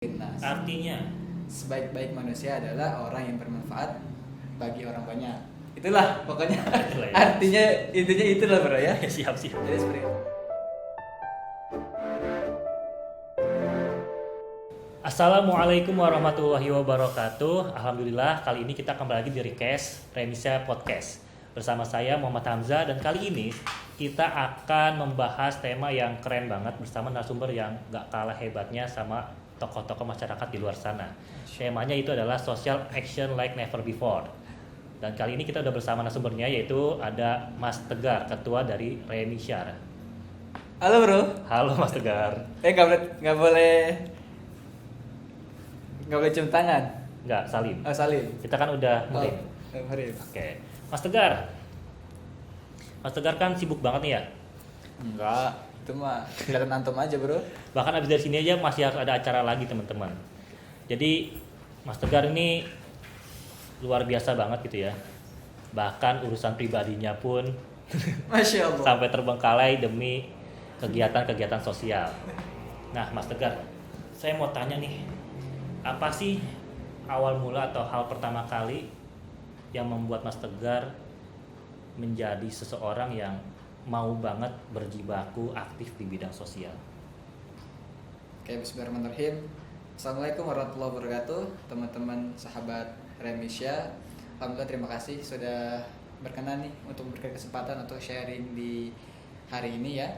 Nas. Artinya Sebaik-baik manusia adalah orang yang bermanfaat bagi orang banyak. Itulah pokoknya. Itulah ya. Artinya intinya itulah bro ya. siap. Jadi seperti itu. Assalamualaikum warahmatullahi wabarakatuh. Alhamdulillah kali ini kita kembali lagi di Request Remisia Podcast bersama saya Muhammad Hamzah, dan kali ini kita akan membahas tema yang keren banget bersama narasumber yang gak kalah hebatnya sama tokoh-tokoh masyarakat di luar sana. Temanya itu adalah Social Action Like Never Before. Dan kali ini kita udah bersama narasumbernya, yaitu ada Mas Tegar, ketua dari Remisia. Halo bro. Halo Mas Tegar. Nggak boleh cium tangan. Enggak, salim. Oh salim. Kita kan udah mulai. Mari. Oke, Mas Tegar. Mas Tegar kan sibuk banget nih ya. Enggak, itu mah kelihatan antum aja bro. Bahkan abis dari sini aja masih harus ada acara lagi teman-teman. Jadi Mas Tegar ini luar biasa banget gitu ya. Bahkan urusan pribadinya pun Masya Allah. sampai terbengkalai demi kegiatan-kegiatan sosial. Nah, Mas Tegar, saya mau tanya nih, apa sih awal mula atau hal pertama kali yang membuat Mas Tegar menjadi seseorang yang mau banget berjibaku aktif di bidang sosial? Oke, bismillahirrahmanirrahim. Assalamualaikum warahmatullahi wabarakatuh, teman-teman sahabat Remisia. Alhamdulillah, terima kasih sudah berkenan nih untuk memberikan kesempatan untuk sharing di hari ini ya.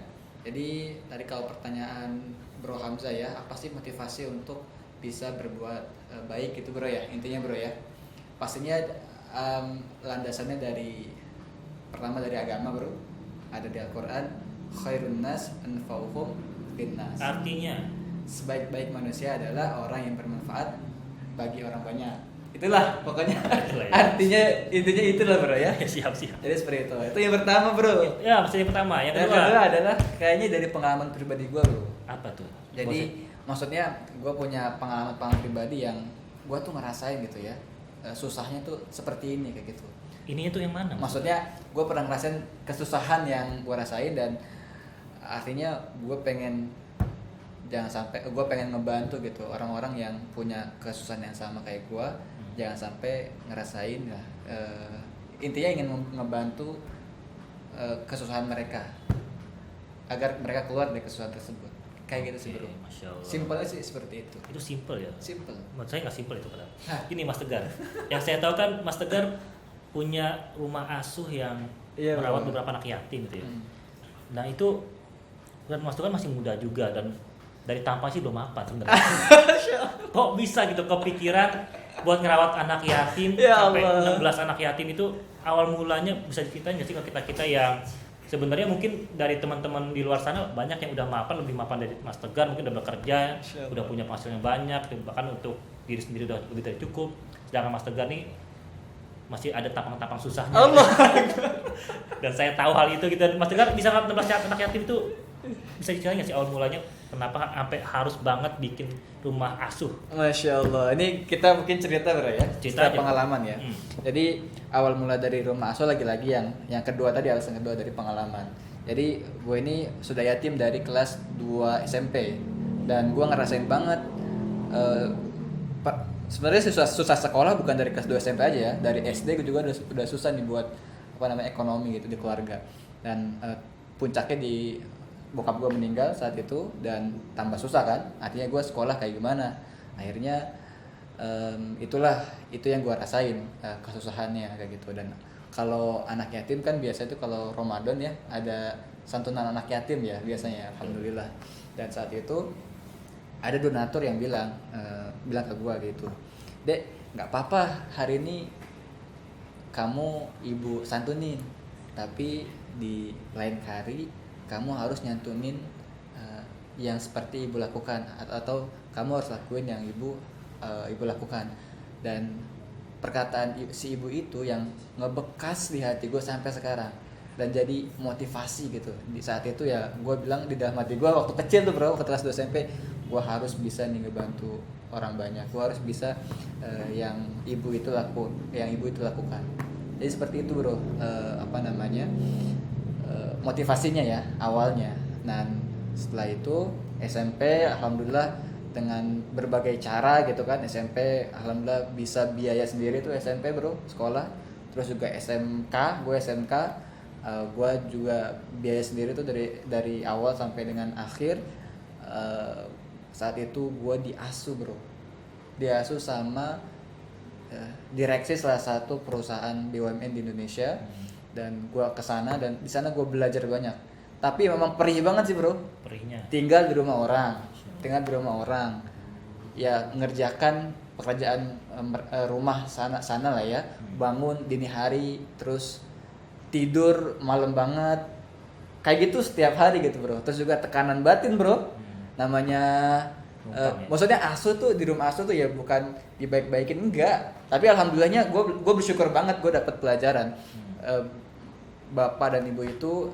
Jadi tadi kalau pertanyaan Bro Hamzah ya, apa sih motivasi untuk bisa berbuat baik itu bro ya, intinya bro ya. Pastinya landasannya pertama dari agama bro. Ada di Al-Quran, khairun nas anfa'uhum linnas. Artinya Sebaik-baik manusia adalah orang yang bermanfaat bagi orang banyak. Itulah pokoknya. Itulah ya. Artinya intinya itulah bro ya. siap. Jadi seperti itu. Itu yang pertama bro. Ya, maksudnya yang pertama. Yang Yang kedua kedua adalah kayaknya dari pengalaman pribadi gue bro. apa tuh? Jadi maksudnya gue punya pengalaman pribadi yang gue tuh ngerasain gitu ya, susahnya tuh seperti ini kayak gitu. Ini itu yang mana? Maksudnya gue pernah ngerasain kesusahan yang gue rasain, dan artinya gue pengen ngebantu gitu orang-orang yang punya kesusahan yang sama kayak gue. Jangan sampai ngerasain lah, intinya ingin ngebantu kesusahan mereka agar mereka keluar dari kesusahan tersebut. Kayak gitu sih bro. Masya Allah. Simpelnya sih seperti itu. Itu simple ya? Simple. Menurut saya nggak simple itu padahal. Hah? Ini Mas Tegar. Yang saya tahu kan Mas Tegar punya rumah asuh yang Iya, merawat Bro. beberapa anak yatim gitu ya. Hmm. Nah itu, dan Mas Tegar masih muda juga, dan dari tampang sih belum mapan sebenarnya. Kok bisa gitu kepikiran buat ngerawat anak yatim Ya sampai Allah. 16 anak yatim itu awal mulanya bisa diceritain nggak sih ke kita yang sebenarnya mungkin dari teman-teman di luar sana banyak yang udah mapan, lebih mapan dari Mas Tegar, mungkin udah bekerja, Masya Allah. udah punya penghasilan yang banyak, bahkan untuk diri sendiri udah lebih dari cukup. Sedangkan Mas Tegar nih masih ada tampang-tampang susahnya. Allah. Dan saya tahu hal itu gitu. Mas Tegar bisa ngerawat 16 anak yatim itu, bisa diceritain nggak sih awal mulanya kenapa sampai harus banget bikin rumah asuh? Masya Allah. Ini kita mungkin cerita bro ya. Cerita aja. Pengalaman ya. Hmm. Jadi awal mula dari rumah asuh lagi-lagi yang kedua tadi, alasan kedua dari pengalaman. Jadi gue ini sudah yatim dari kelas 2 SMP, dan gue ngerasain banget. Sebenarnya susah sekolah bukan dari kelas 2 SMP aja ya. Dari SD gue juga udah susah nih buat ekonomi gitu di keluarga. Dan puncaknya di bokap gue meninggal saat itu, dan tambah susah kan, artinya gue sekolah kayak gimana. Akhirnya itu yang gue rasain, kesusahannya kayak gitu. Dan kalau anak yatim kan biasanya itu kalau Ramadan ya ada santunan anak yatim ya biasanya, alhamdulillah. Dan saat itu ada donatur yang bilang ke gue gitu, "Dek, nggak apa-apa hari ini kamu ibu santunin, tapi di lain hari kamu harus nyantunin yang seperti ibu lakukan, atau kamu harus lakuin yang ibu lakukan." Dan perkataan si ibu itu yang ngebekas di hati gue sampai sekarang, dan jadi motivasi gitu. Di saat itu ya gue bilang di dalam hati gue waktu kecil tuh bro, waktu kelas 2 SMP, gue harus bisa nih ngebantu orang banyak, gue harus bisa yang ibu itu lakukan. Jadi seperti itu bro, motivasinya ya awalnya. Dan setelah itu SMP alhamdulillah dengan berbagai cara gitu kan. SMP alhamdulillah bisa biaya sendiri tuh SMP bro sekolah. Terus juga gue SMK gue juga biaya sendiri tuh dari awal sampai dengan akhir. Saat itu gue diasuh bro, diasuh sama direksi salah satu perusahaan BUMN di Indonesia. Dan gue kesana dan di sana gue belajar banyak. Tapi memang perih banget sih bro. Perihnya. Tinggal di rumah orang, ya ngerjakan pekerjaan rumah sana lah ya. Bangun dini hari, terus tidur malam banget. Kayak gitu setiap hari gitu bro. Terus juga tekanan batin bro. Namanya maksudnya asuh tuh di rumah asuh tuh ya bukan dibaik-baikin, enggak. Tapi alhamdulillahnya gue bersyukur banget gue dapat pelajaran. Bapak dan ibu itu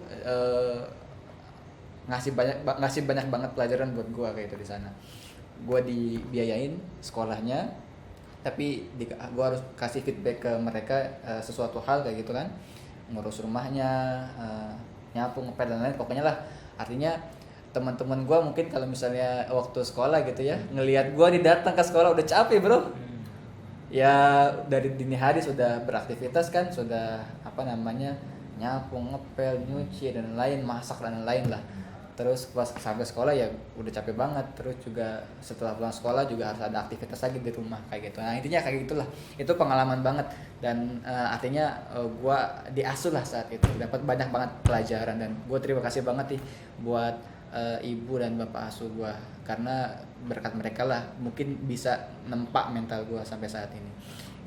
ngasih banyak banget pelajaran buat gue kayak itu di sana. Gue dibiayain sekolahnya, tapi gue harus kasih feedback ke mereka sesuatu hal kayak gitu kan, ngurus rumahnya, nyapu, ngepel dan lain. Pokoknya lah, artinya teman-teman gue mungkin kalau misalnya waktu sekolah gitu ya, ngelihat gue datang ke sekolah udah capek bro. Ya dari dini hari sudah beraktivitas kan, sudah nyapu, ngepel, nyuci dan lain, masak dan lain lah. Terus pas sampai sekolah ya udah capek banget. Terus juga setelah pulang sekolah juga harus ada aktivitas lagi di rumah kayak gitu. Nah intinya kayak gitulah. Itu pengalaman banget dan artinya gue diasuh lah saat itu. Dapat banyak banget pelajaran dan gue terima kasih banget nih buat ibu dan bapak asuh gue, karena berkat mereka lah mungkin bisa nempak mental gue sampai saat ini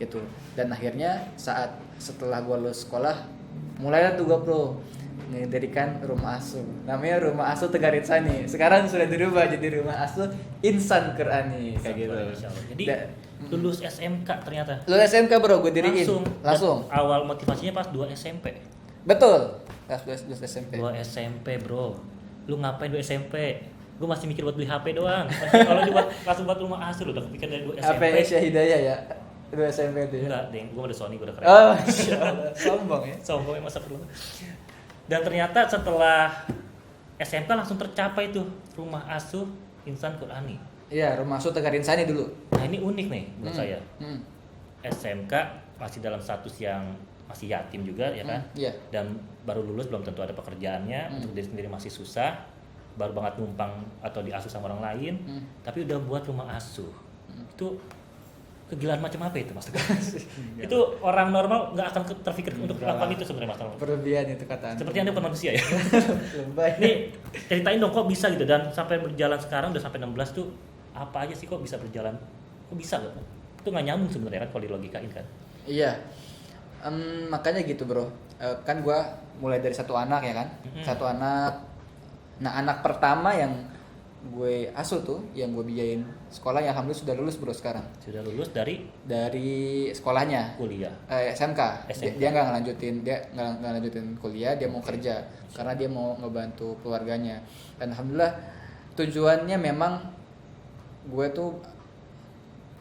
gitu. Dan akhirnya setelah gue lulus sekolah mulailah tuh gue bro mendirikan rumah asuh, namanya Rumah Asuh Tegar Insani. Sekarang sudah dirubah jadi Rumah Asuh Insan Qur'ani kayak gitu. Jadi lulus SMK ternyata. Lulus SMK bro, gue diriin langsung. Awal motivasinya pas 2 SMP. Betul. Pas 2 SMP. 2 SMP bro. Lu ngapain 2 SMP? Gue masih mikir buat beli HP doang. Kalau juga langsung buat rumah asuh lu udah kepikiran dari 2 SMP. HP Syahidaya ya. 2 SMP itu ya. Enggak, deng. Gue udah Sony, gue udah keren. Oh, insyaallah. Sombong ya. Sombong ya, masa perlu. Dan ternyata setelah SMK langsung tercapai tuh Rumah Asuh Insan Qur'ani. Iya, Rumah Asuh Tegar Insani dulu. Nah, ini unik nih menurut saya. SMK masih dalam status yang masih yatim juga ya kan? Iya. Dan baru lulus belum tentu ada pekerjaannya, untuk diri sendiri masih susah, baru banget numpang atau diasuh sama orang lain, tapi udah buat rumah asuh. Itu kegilaan macam apa itu mas? Itu orang normal nggak akan terpikir untuk melakukan itu sebenarnya mas. Berlebihan itu kataan. Seperti anda bukan manusia ya. Lebay. Nih ceritain dong kok bisa gitu, dan sampai berjalan sekarang udah sampai 16 tuh apa aja sih kok bisa berjalan? Kok bisa loh? Itu nggak nyambung sebenarnya kan kalau dilogikain kan? Iya. Makanya gitu bro. Kan gue mulai dari satu anak ya kan, satu anak. Nah anak pertama yang gue asuh tuh, yang gue biayain sekolah, yang alhamdulillah sudah lulus bro sekarang. Sudah lulus dari sekolahnya. kuliah. SMK. Dia nggak ngelanjutin kuliah, dia mau kerja karena dia mau ngebantu keluarganya. Dan alhamdulillah tujuannya memang gue tuh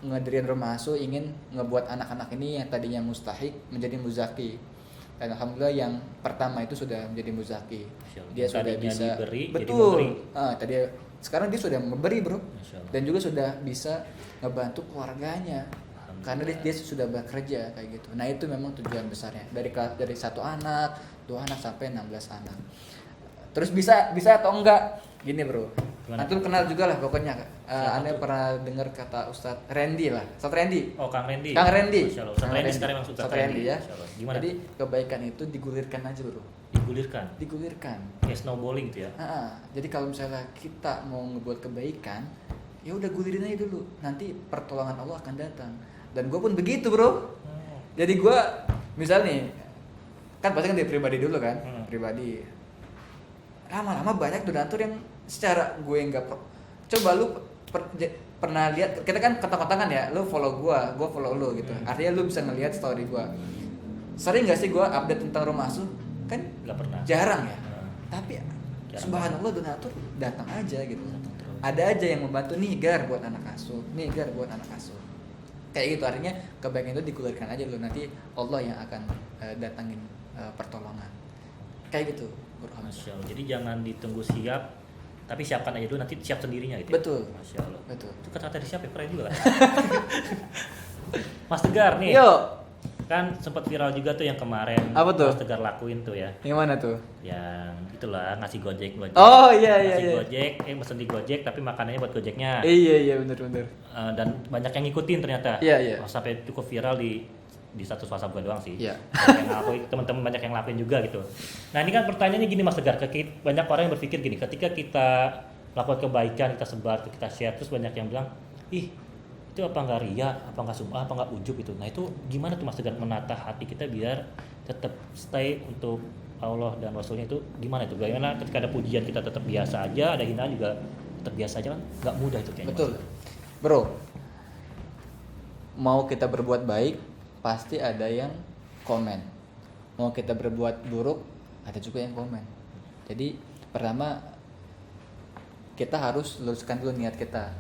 ngedirin rumah asuh ingin ngebuat anak-anak ini yang tadinya mustahik menjadi muzaki. Dan alhamdulillah yang pertama itu sudah menjadi muzaki. Dia sudah bisa diberi, betul. Sekarang dia sudah memberi bro, dan juga sudah bisa ngebantu keluarganya karena dia sudah bekerja kayak gitu. Nah itu memang tujuan besarnya dari satu anak, 2 anak sampai 16 anak. Terus bisa atau enggak gini bro. Nanti lu kenal juga lah pokoknya. Anda pernah dengar kata Ustadz Randy lah, Ustadz Randy. Oh Kang Randy. Kang Randy. Ustadz Randy sekarang memang Ustadz Randy ya. Gimana? Jadi kebaikan itu digulirkan aja bro. Digulirkan. Kayak snowballing gitu ya. Jadi kalau misalnya kita mau ngebuat kebaikan, ya udah gulirin aja dulu. Nanti pertolongan Allah akan datang. Dan gue pun begitu bro. Jadi gue misalnya nih, kan pasti kan dari pribadi dulu kan, pribadi. Lama-lama banyak donatur yang secara gue nggak coba lu pernah lihat, kita kan kontak-kontakan ya, lu follow gue follow lu gitu. Artinya lu bisa ngelihat story gue. Sering nggak sih gue update tentang rumah asuh? Kan nggak pernah. Jarang ya. Tapi subhanallah donatur datang aja gitu. Ada aja yang membantu, nih gar buat anak asuh, nih gar buat anak asuh. Kayak gitu, artinya kebaikan itu digulirkan aja dulu, nanti Allah yang akan datangin pertolongan. Kayak gitu. Masya Allah. Jadi jangan ditunggu siap, Tapi siapkan aja dulu, nanti siap sendirinya gitu. Betul. Masya Allah. Betul. Itu kata-kata dari siapa ya? Keren juga kan? Mas Tegar nih. Yo, Kan sempat viral juga tuh yang kemarin. Apa tuh? Mas Tegar lakuin tuh ya. yang mana tuh? Yang itulah ngasih Gojek. Oh iya iya Ngasih iya. Gojek, mesen di Gojek tapi makanannya buat Gojeknya. Iya iya bener. Dan banyak yang ngikutin ternyata. Iya, iya. Sampai cukup viral di status WhatsApp gue doang sih. Iya. Banyak yang ngelakuin, teman-teman banyak yang ngelakuin juga gitu. Nah ini kan pertanyaannya gini Mas Tegar, banyak orang yang berpikir gini, ketika kita melakukan kebaikan, kita sebar, kita share, terus banyak yang bilang, ih itu apa nggak ria, apa nggak sum'ah, apa nggak ujub itu. Nah itu gimana tuh Mas Tegar menata hati kita biar tetap stay untuk Allah dan Rasulnya itu gimana itu? Bagaimana ketika ada pujian kita tetap biasa aja, ada hinaan juga tetap biasa aja kan? Nggak mudah itu kayaknya. Betul. Bro, mau kita berbuat baik pasti ada yang komen. Mau kita berbuat buruk ada juga yang komen. Jadi pertama kita harus luruskan dulu niat kita.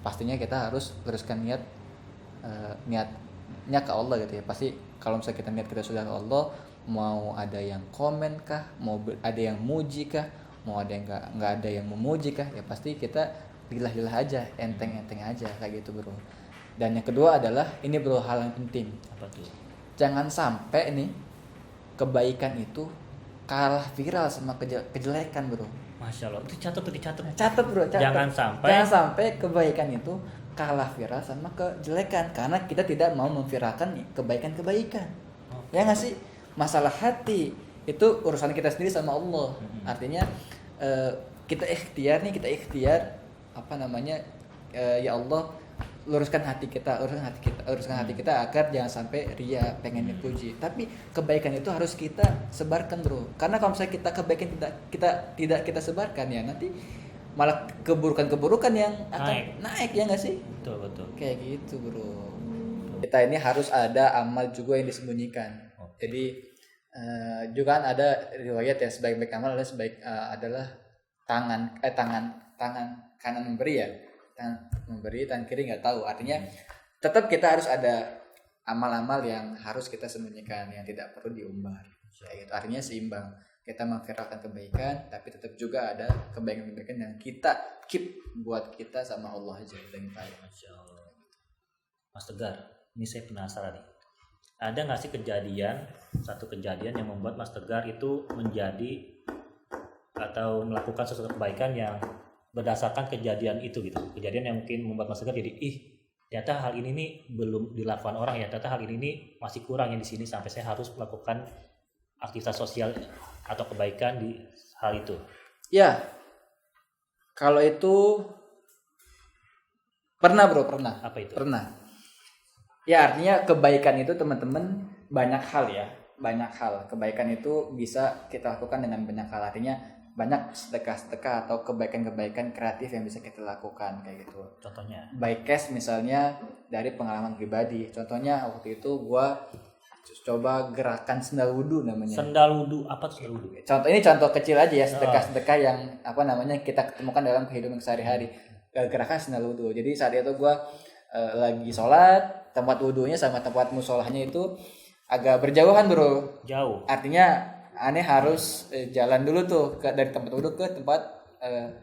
Pastinya kita harus luruskan niatnya ke Allah gitu ya. Pasti kalau misalnya kita niat kita sudah ke Allah, mau ada yang komen kah, mau ada yang muji kah, mau ada yang nggak ada yang memuji kah, ya pasti kita lilah-lilah aja, enteng-enteng aja kayak gitu bro. Dan yang kedua adalah ini bro, hal yang penting. Apa tuh? Jangan sampai nih kebaikan itu kalah viral sama kejelekan bro. Masya Allah, itu dicatat. Catat bro, catat. Jangan sampai kebaikan itu kalah viral sama kejelekan, karena kita tidak mau memviralkan kebaikan-kebaikan. Ya nggak sih? Masalah hati itu urusan kita sendiri sama Allah. Artinya kita ikhtiar ya Allah, luruskan hati kita agar jangan sampai ria, pengen dipuji. Tapi kebaikan itu harus kita sebarkan bro, karena kalau misalnya kebaikan tidak kita sebarkan, ya nanti malah keburukan yang akan naik ya nggak sih? Betul. Kayak gitu bro. Kita ini harus ada amal juga yang disembunyikan. Jadi juga kan ada riwayat ya, sebaik-baik amal adalah tangan kanan memberi ya. Tangan memberi, tangan kiri nggak tahu. Artinya tetap kita harus ada amal-amal yang harus kita sembunyikan, yang tidak perlu diumbar. Kayak gitu. Artinya seimbang. Kita memviralkan kebaikan, tapi tetap juga ada kebaikan-kebaikan yang kita keep buat kita sama Allah aja. Masya Allah. Mas Tegar, ini saya penasaran nih. Ada nggak sih satu kejadian yang membuat Mas Tegar itu menjadi atau melakukan sesuatu kebaikan yang berdasarkan kejadian itu gitu, kejadian yang mungkin membuat Mas Tegar jadi ternyata hal ini nih belum dilakukan orang ya, ternyata hal ini nih masih kurang yang di sini sampai saya harus melakukan aktivitas sosial atau kebaikan di hal itu. Ya, kalau itu pernah bro. Apa itu? Pernah. Ya artinya kebaikan itu teman-teman banyak hal. Kebaikan itu bisa kita lakukan dengan banyak hal. Artinya banyak sedekah atau kebaikan-kebaikan kreatif yang bisa kita lakukan kayak gitu. Contohnya? By case misalnya dari pengalaman pribadi. Contohnya waktu itu gua coba gerakan sendal wudu namanya. Sendal wudu, apa tuh sendal wudu? Ini contoh kecil aja ya, sedekah yang kita ketemukan dalam kehidupan sehari-hari. Gerakan sendal wudu. Jadi saat itu gua lagi sholat, tempat wudunya sama tempat musolahnya itu agak berjauhan bro. Jauh. Artinya aneh harus jalan dulu tuh dari tempat wudhu ke tempat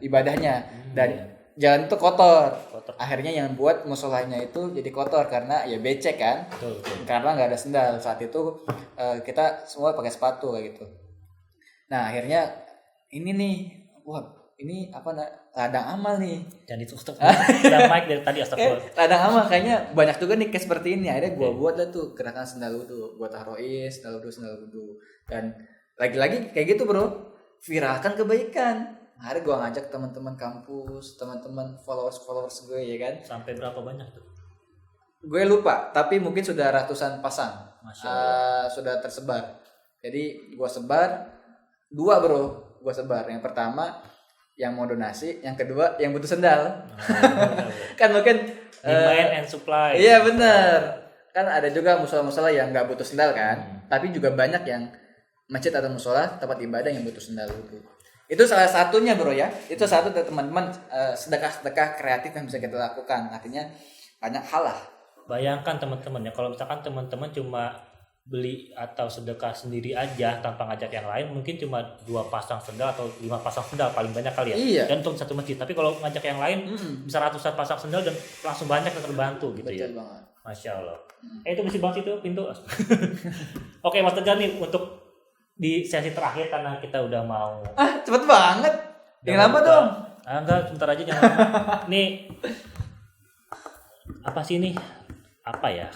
ibadahnya, dan jalan itu kotor. Akhirnya yang buat musolahnya itu jadi kotor karena ya becek kan. Betul. Karena nggak ada sendal. Saat itu kita semua pakai sepatu kayak gitu. Nah akhirnya ini ladang amal nih. Dan itu udah mic dari tadi astagfirullah. Ladang amal kayaknya banyak juga nih case seperti ini. Akhirnya gue buat lah tuh gerakan sendal wudu, gue taruhin sendal wudu, dan lagi-lagi kayak gitu bro, viralkan kebaikan. Hari gue ngajak teman-teman kampus, teman-teman followers gue ya kan. Sampai berapa banyak tuh? Gue lupa, tapi mungkin sudah ratusan pasang. Masya Allah. Sudah tersebar. Jadi gue sebar 2 bro, Yang pertama yang mau donasi, yang kedua yang butuh sendal. Kan mungkin demand and supply. Iya benar. Kan ada juga musola-musola yang nggak butuh sendal kan, tapi juga banyak yang masjid atau musola tempat ibadah yang butuh sendal wudu. Itu salah satunya bro ya. Itu satu teman-teman sedekah kreatif yang bisa kita lakukan. Artinya banyak hal lah. Bayangkan teman-teman ya, kalau misalkan teman-teman cuma beli atau sedekah sendiri aja tanpa ngajak yang lain mungkin cuma 2 pasang sendal atau 5 pasang sendal paling banyak kali ya. Iya. Dan untuk satu masjid. Tapi kalau ngajak yang lain bisa ratusan pasang sendal dan langsung banyak yang terbantu gitu. Betul ya. banget. Masya Allah. Itu bersih banget itu pintu. Oke Mas Tegar nih untuk di sesi terakhir karena kita udah mau. Cepet banget. Yang lama buka. dong. Enggak, sebentar aja jangan lama. Nih apa sih ini? Apa ya?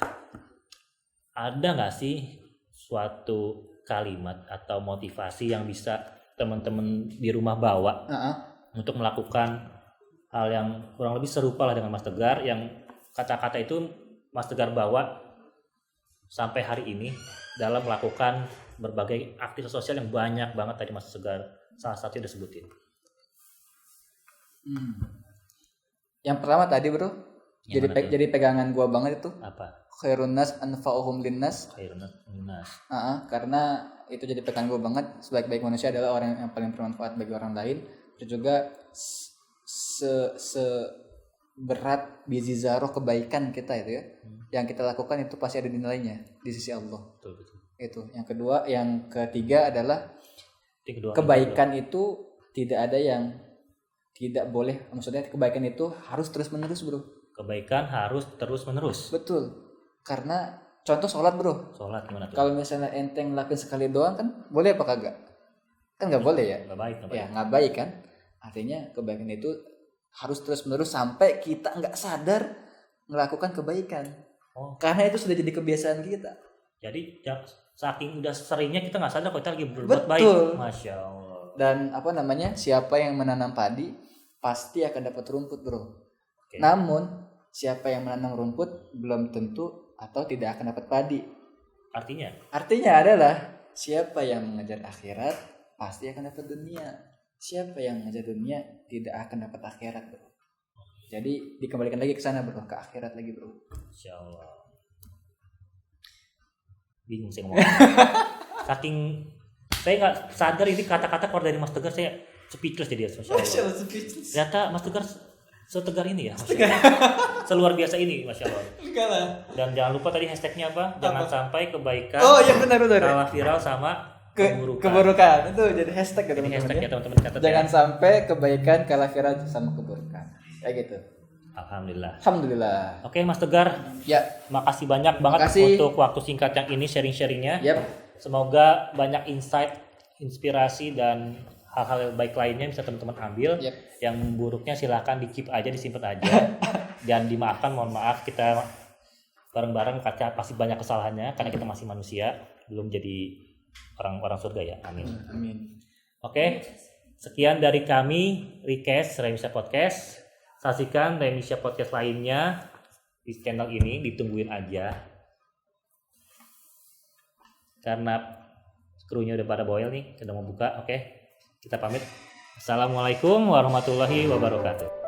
Ada nggak sih suatu kalimat atau motivasi yang bisa teman-teman di rumah bawa untuk melakukan hal yang kurang lebih serupa lah dengan Mas Tegar, yang kata-kata itu Mas Tegar bawa sampai hari ini dalam melakukan berbagai aktivitas sosial yang banyak banget tadi Mas Tegar salah satu udah sebutin. Yang pertama tadi bro, jadi pegangan gua banget itu. Apa? Khairun nas anfa'uhum linnas. Khairun nas. Karena itu jadi pegangan gua banget. Sebaik-baik manusia adalah orang yang paling bermanfaat bagi orang lain. Terus juga berat bizi zaroh kebaikan kita itu ya, yang kita lakukan itu pasti ada nilainya di sisi Allah. Betul. Itu. Yang ketiga adalah Kedua, kebaikan itu tidak ada yang tidak boleh. Maksudnya kebaikan itu harus terus menerus bro. Kebaikan harus terus menerus. Betul. Karena contoh sholat bro. Sholat gimana tuh? Kalau misalnya enteng lakuin sekali doang kan boleh apa kagak? Kan nggak boleh ya. Nggak baik. Ya nggak baik kan. Artinya kebaikan itu harus terus menerus sampai kita nggak sadar melakukan kebaikan. Karena itu sudah jadi kebiasaan kita. Jadi saking udah seringnya kita nggak sadar kalau kita lagi berbuat baik. Masya Allah. Dan siapa yang menanam padi pasti akan dapat rumput bro. Okay. Namun siapa yang menanam rumput belum tentu atau tidak akan dapat padi. Artinya adalah siapa yang mengejar akhirat pasti akan dapat dunia. Siapa yang mengejar dunia tidak akan dapat akhirat bro. Jadi dikembalikan lagi ke sana bro, ke akhirat lagi bro. Masya Allah. Bingung saya ngomong. Saking saya nggak sadar ini kata-kata keluar dari Mas Tegar, saya speechless jadi Masya Allah. Ternyata Mas Tegar setegar ini ya, seluar biasa ini, Masya Allah. Dan jangan lupa tadi hashtagnya apa? Jangan sampai kebaikan benar. kalah viral sama keburukan. Itu jadi hashtag ya teman-teman. Hashtag ya teman-teman, catat. Jangan sampai kebaikan kalah viral sama keburukan. Kayak gitu. Alhamdulillah. Oke Mas Tegar. Ya. Makasih banyak banget untuk waktu singkat yang ini sharing-sharingnya. Yep. Semoga banyak insight, inspirasi dan hal-hal baik lainnya bisa teman-teman ambil. Yep. Yang buruknya silahkan di-keep aja, disimpan aja. Dan dimaafkan, mohon maaf, kita bareng-bareng pasti banyak kesalahannya karena kita masih manusia, belum jadi orang-orang surga ya. Amin. Oke, sekian dari kami Request Remisia Podcast. Saksikan Remisia Podcast lainnya di channel ini, ditungguin aja. Karena krunya udah pada boil nih, sudah mau buka. Oke, kita pamit. Assalamualaikum warahmatullahi wabarakatuh.